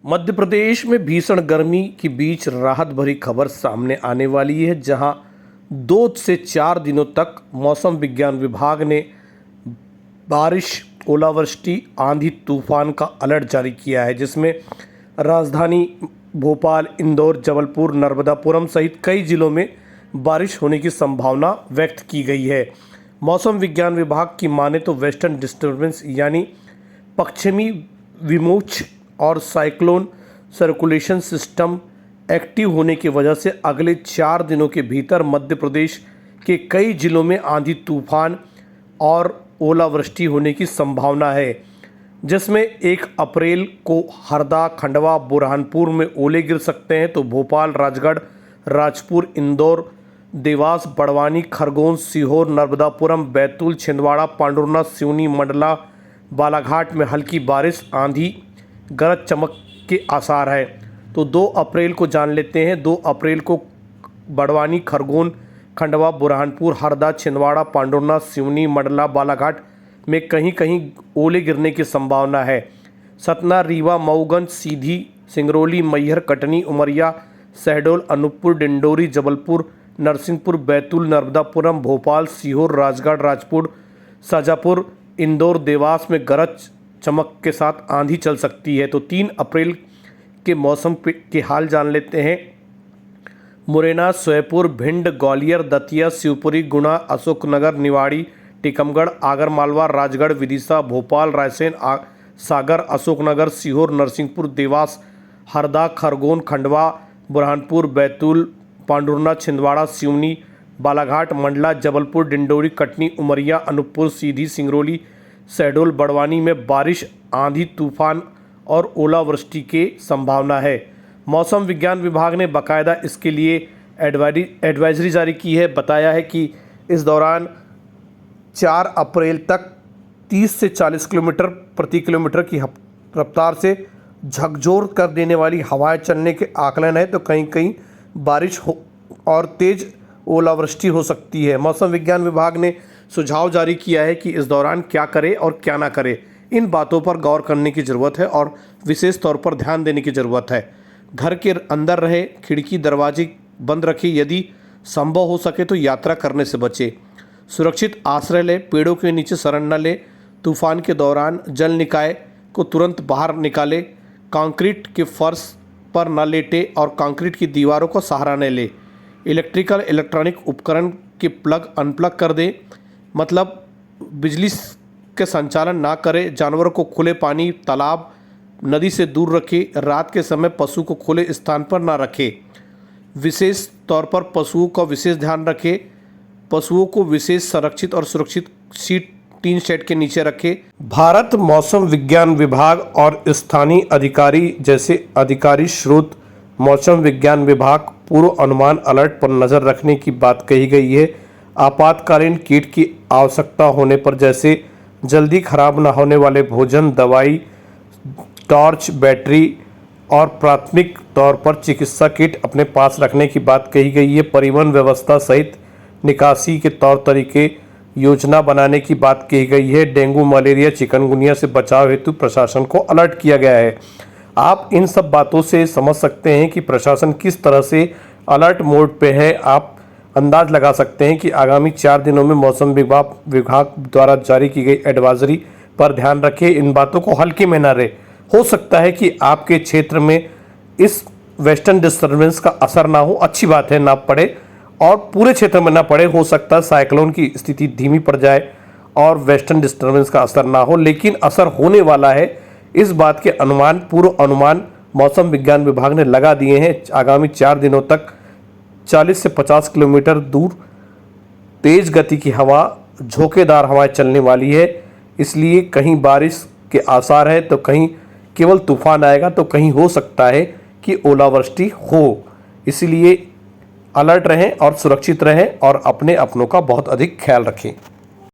मध्य प्रदेश में भीषण गर्मी के बीच राहत भरी खबर सामने आने वाली है, जहां 2 से 4 दिनों तक मौसम विज्ञान विभाग ने बारिश, ओलावृष्टि, आंधी तूफान का अलर्ट जारी किया है, जिसमें राजधानी भोपाल, इंदौर, जबलपुर, नर्मदापुरम सहित कई जिलों में बारिश होने की संभावना व्यक्त की गई है। मौसम विज्ञान विभाग की माने तो वेस्टर्न डिस्टर्बेंस यानी पश्चिमी विमोच और साइक्लोन सर्कुलेशन सिस्टम एक्टिव होने की वजह से अगले 4 दिनों के भीतर मध्य प्रदेश के कई जिलों में आंधी तूफान और ओलावृष्टि होने की संभावना है, जिसमें 1 अप्रैल को हरदा, खंडवा, बुरहानपुर में ओले गिर सकते हैं, तो भोपाल, राजगढ़, राजपुर, इंदौर, देवास, बड़वानी, खरगोन, सीहोर, नर्मदापुरम, बैतूल, छिंदवाड़ा, पांडुरना, सिवनी, मंडला, बालाघाट में हल्की बारिश, आंधी, गरज चमक के आसार है। तो 2 अप्रैल को जान लेते हैं। 2 अप्रैल को बड़वानी, खरगोन, खंडवा, बुरहानपुर, हरदा, छिंदवाड़ा, पांडुरना, सिवनी, मंडला, बालाघाट में कहीं कहीं ओले गिरने की संभावना है। सतना, रीवा, मऊगंज, सीधी, सिंगरौली, मैहर, कटनी, उमरिया, शहडोल, अनूपपुर, डिंडोरी, जबलपुर, नरसिंहपुर, बैतूल, नर्मदापुरम, भोपाल, सीहोर, राजगढ़, राजपुर, शाजापुर, इंदौर, देवास में गरज चमक के साथ आंधी चल सकती है। तो 3 अप्रैल के मौसम के हाल जान लेते हैं। मुरैना, श्योपुर, भिंड, ग्वालियर, दतिया, शिवपुरी, गुना, अशोकनगर, निवाड़ी, टीकमगढ़, आगरमालवा, राजगढ़, विदिशा, भोपाल, रायसेन, सागर, अशोकनगर, सीहोर, नरसिंहपुर, देवास, हरदा, खरगोन, खंडवा, बुरहानपुर, बैतूल, पांडुरना, छिंदवाड़ा, सिवनी, बालाघाट, मंडला, जबलपुर, डिंडोरी, कटनी, उमरिया, अनूपपुर, सीधी, सिंगरौली, शहडोल, बड़वानी में बारिश, आंधी तूफान और ओलावृष्टि की संभावना है। मौसम विज्ञान विभाग ने बाकायदा इसके लिए एडवाइजरी जारी की है। बताया है कि इस दौरान 4 अप्रैल तक 30 से 40 किलोमीटर प्रति किलोमीटर की रफ्तार से झकझोर कर देने वाली हवाएं चलने के आकलन है, तो कहीं कहीं बारिश हो और तेज़ ओलावृष्टि हो सकती है। मौसम विज्ञान विभाग ने सुझाव जारी किया है कि इस दौरान क्या करें और क्या ना करें। इन बातों पर गौर करने की ज़रूरत है और विशेष तौर पर ध्यान देने की ज़रूरत है। घर के अंदर रहे, खिड़की दरवाजे बंद रखें, यदि संभव हो सके तो यात्रा करने से बचें। सुरक्षित आश्रय लें, पेड़ों के नीचे शरण न लें। तूफान के दौरान जल निकाय को तुरंत बाहर निकालें। कंक्रीट के फर्श पर न लेटें और कंक्रीट की दीवारों को सहारा न लें। इलेक्ट्रॉनिक उपकरण के प्लग अनप्लग कर दें, मतलब बिजली के संचालन ना करें। जानवरों को खुले पानी, तालाब, नदी से दूर रखें। रात के समय पशु को खुले स्थान पर ना रखें। विशेष तौर पर पशुओं का विशेष ध्यान रखें। पशुओं को विशेष संरक्षित और सुरक्षित टीन शेड के नीचे रखें। भारत मौसम विज्ञान विभाग और स्थानीय अधिकारी जैसे अधिकारी स्रोत मौसम विज्ञान विभाग पूर्व अनुमान अलर्ट पर नज़र रखने की बात कही गई है। आपातकालीन किट की आवश्यकता होने पर, जैसे जल्दी खराब न होने वाले भोजन, दवाई, टॉर्च, बैटरी और प्राथमिक तौर पर चिकित्सा किट अपने पास रखने की बात कही गई है। परिवहन व्यवस्था सहित निकासी के तौर तरीके योजना बनाने की बात कही गई है। डेंगू, मलेरिया, चिकनगुनिया से बचाव हेतु प्रशासन को अलर्ट किया गया है। आप इन सब बातों से समझ सकते हैं कि प्रशासन किस तरह से अलर्ट मोड पे है। आप अंदाज लगा सकते हैं कि आगामी 4 दिनों में मौसम विभाग द्वारा जारी की गई एडवाइजरी पर ध्यान रखें। इन बातों को हल्के में न रहे। हो सकता है कि आपके क्षेत्र में इस वेस्टर्न डिस्टर्बेंस का असर ना हो, अच्छी बात है, ना पड़े और पूरे क्षेत्र में ना पड़े। हो सकता है साइक्लोन की स्थिति धीमी पड़ जाए और वेस्टर्न डिस्टर्बेंस का असर ना हो, लेकिन असर होने वाला है। इस बात के अनुमान, पूर्व अनुमान मौसम विज्ञान विभाग ने लगा दिए हैं। आगामी 4 दिनों तक 40 से 50 किलोमीटर दूर तेज गति की हवा, झोंकेदार हवाएं चलने वाली है। इसलिए कहीं बारिश के आसार है, तो कहीं केवल तूफान आएगा, तो कहीं हो सकता है कि ओलावृष्टि हो। इसलिए अलर्ट रहें और सुरक्षित रहें और अपने अपनों का बहुत अधिक ख्याल रखें।